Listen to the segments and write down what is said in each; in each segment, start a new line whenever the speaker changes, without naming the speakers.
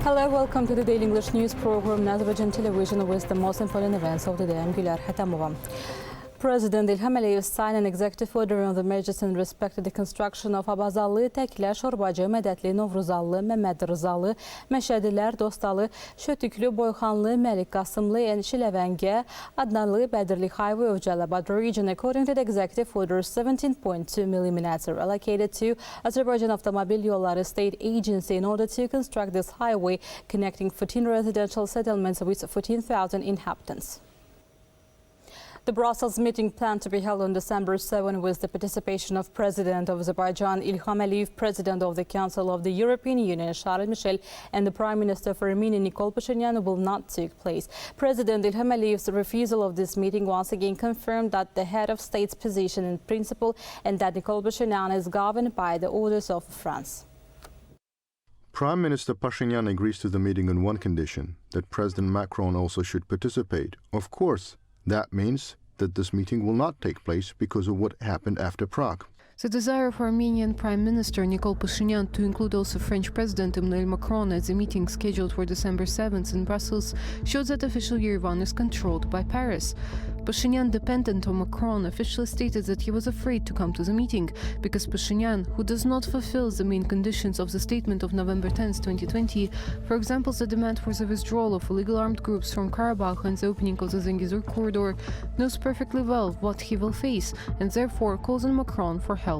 Hello, welcome to the Daily English News program, Azərbaycan Televiziya with the most important events of the day. I'm Gülər Hətamova. President İlham signed an executive order on the measures in respect to the construction of Abazallı, Təklə, Şorbacı, Mədətli, Novruzallı, Məmməd Rızalı, Məşədilər, Dostalı, Şötüklü, Boyxanlı, Məlik Qasımlı, Şiləvəngə, Adnanlı, Bədirli Highway of Jalabad region. According to the executive order, 17.2 million are allocated to Azərbaycan Avtomobil Yolları State Agency in order to construct this highway connecting 14 residential settlements with 14,000 inhabitants. The Brussels meeting planned to be held on December 7 with the participation of President of Azerbaijan İlham, President of the Council of the European Union Charles Michel, and the Prime Minister of Armenia Nikol Pashinyan will not take place. President İlham's refusal of this meeting once again confirmed that the head of state's position in principle and that Nikol Pashinyan is governed by the orders of France.
Prime Minister Pashinyan agrees to the meeting on one condition, that President Macron also should participate. Of course, that means that this meeting will not take place because of what happened after Prague.
The desire of Armenian Prime Minister Nikol Pashinyan to include also French President Emmanuel Macron at the meeting scheduled for December 7th in Brussels shows that official Yerevan is controlled by Paris. Pashinyan, dependent on Macron, officially stated that he was afraid to come to the meeting because Pashinyan, who does not fulfill the main conditions of the statement of November 10, 2020, for example, the demand for the withdrawal of illegal armed groups from Karabakh and the opening of the Zengezur corridor, knows perfectly well what he will face and therefore calls on Macron for help.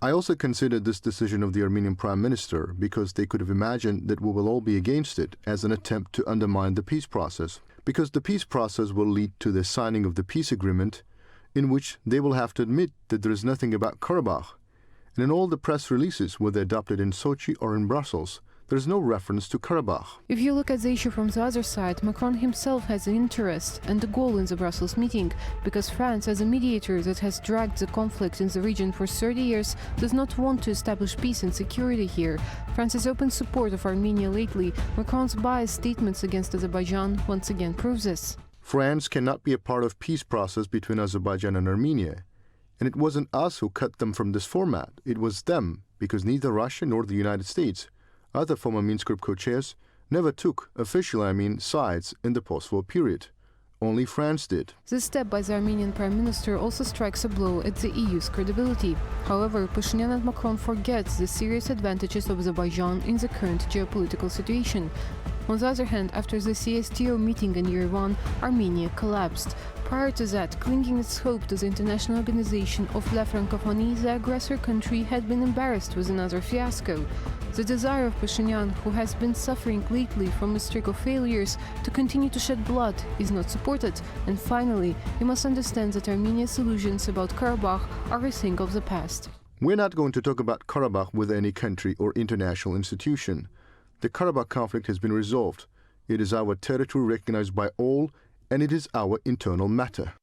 I also consider this decision of the Armenian Prime Minister because they could have imagined that we will all be against it as an attempt to undermine the peace process, because the peace process will lead to the signing of the peace agreement in which they will have to admit that there is nothing about Karabakh. And in all the press releases, whether adopted in Sochi or in Brussels, there is no reference to Karabakh.
If you look at the issue from the other side, Macron himself has an interest and a goal in the Brussels meeting, because France, as a mediator that has dragged the conflict in the region for 30 years, does not want to establish peace and security here. France's open support of Armenia lately, Macron's biased statements against Azerbaijan once again proves this.
France cannot be a part of peace process between Azerbaijan and Armenia. And it wasn't us who cut them from this format. It was them, because neither Russia nor the United States, other former Minsk Group co-chairs, never took, officially sides in the post-war period. Only France did.
This step by the Armenian Prime Minister also strikes a blow at the EU's credibility. However, Pashinyan and Macron forget the serious advantages of Azerbaijan in the current geopolitical situation. On the other hand, after the CSTO meeting in Yerevan, Armenia collapsed. Prior to that, clinging its hope to the International Organization of La Francophonie, the aggressor country had been embarrassed with another fiasco. The desire of Pashinyan, who has been suffering lately from a streak of failures, to continue to shed blood is not supported. And finally, you must understand that Armenia's illusions about Karabakh are a thing of the past.
We're not going to talk about Karabakh with any country or international institution. The Karabakh conflict has been resolved. It is our territory recognized by all, and it is our internal matter.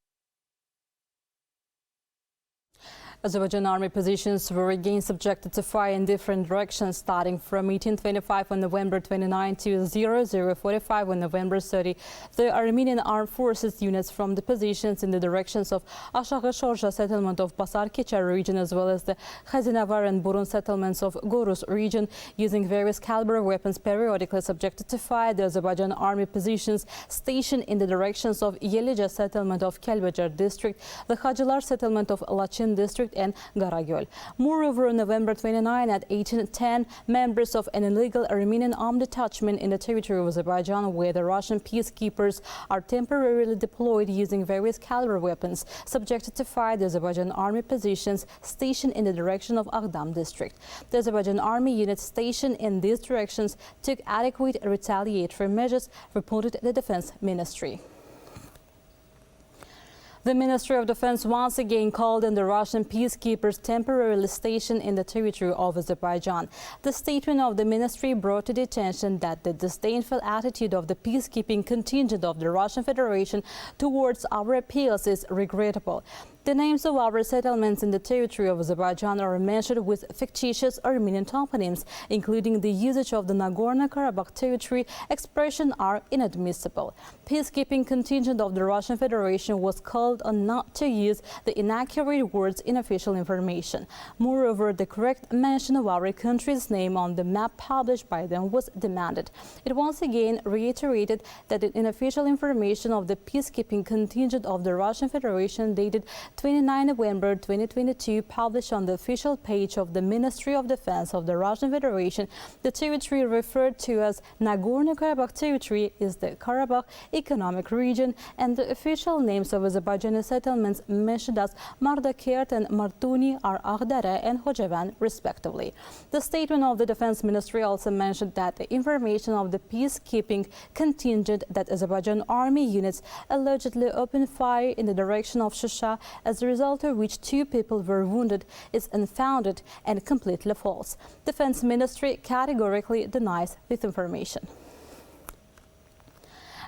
Azerbaijani army positions were again subjected to fire in different directions, starting from 1825 on November 29 to 0045 on November 30. The Armenian armed forces units from the positions in the directions of Aşağı Şorja settlement of Basar Keçər region, as well as the Khazinavar and Burun settlements of Gorus region, using various caliber weapons periodically subjected to fire the Azerbaijan army positions stationed in the directions of Yelica settlement of Kelbecer district, the Hacılar settlement of Lachin district, and Garagöl. Moreover, on November 29 at 1810, members of an illegal Armenian armed detachment in the territory of Azerbaijan, where the Russian peacekeepers are temporarily deployed using various caliber weapons, subjected to fire the Azerbaijan army positions stationed in the direction of Agdam district. The Azerbaijan army units stationed in these directions took adequate retaliatory measures, reported the Defense Ministry. The Ministry of Defense once again called on the Russian peacekeepers temporarily stationed in the territory of Azerbaijan. The statement of the ministry brought to the attention that the disdainful attitude of the peacekeeping contingent of the Russian Federation towards our appeals is regrettable. The names of our settlements in the territory of Azerbaijan are mentioned with fictitious Armenian toponyms, including the usage of the Nagorno-Karabakh territory expression are inadmissible. Peacekeeping contingent of the Russian Federation was called on not to use the inaccurate words in official information. Moreover, the correct mention of our country's name on the map published by them was demanded. It once again reiterated that the unofficial information of the peacekeeping contingent of the Russian Federation dated 29 November 2022, published on the official page of the Ministry of Defense of the Russian Federation, the territory referred to as Nagorno-Karabakh territory is the Karabakh Economic Region, and the official names of Azerbaijani settlements mentioned as Mardakert and Martuni are Aghdara and Hojavan, respectively. The statement of the Defense Ministry also mentioned that the information of the peacekeeping contingent that Azerbaijan army units allegedly opened fire in the direction of Shusha, as a result of which 2 people were wounded, is unfounded and completely false. Defense Ministry categorically denies this information.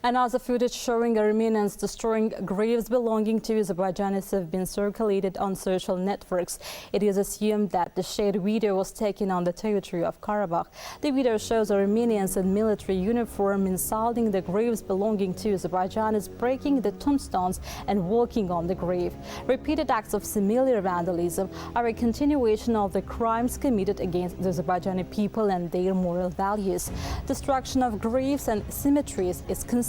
And other footage showing Armenians destroying graves belonging to Azerbaijanis have been circulated on social networks. It is assumed that the shared video was taken on the territory of Karabakh. The video shows Armenians in military uniform insulting the graves belonging to Azerbaijanis, breaking the tombstones and walking on the grave. Repeated acts of similar vandalism are a continuation of the crimes committed against the Azerbaijani people and their moral values. Destruction of graves and cemeteries is considered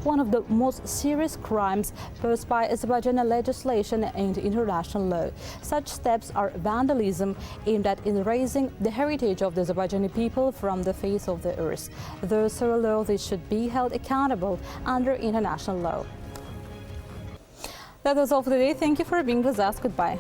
one of the most serious crimes posed by Azerbaijani legislation and international law. Such steps are vandalism aimed at erasing the heritage of the Azerbaijani people from the face of the earth. Those who allow this should be held accountable under international law. That was all for today. Thank you for being with us. Goodbye.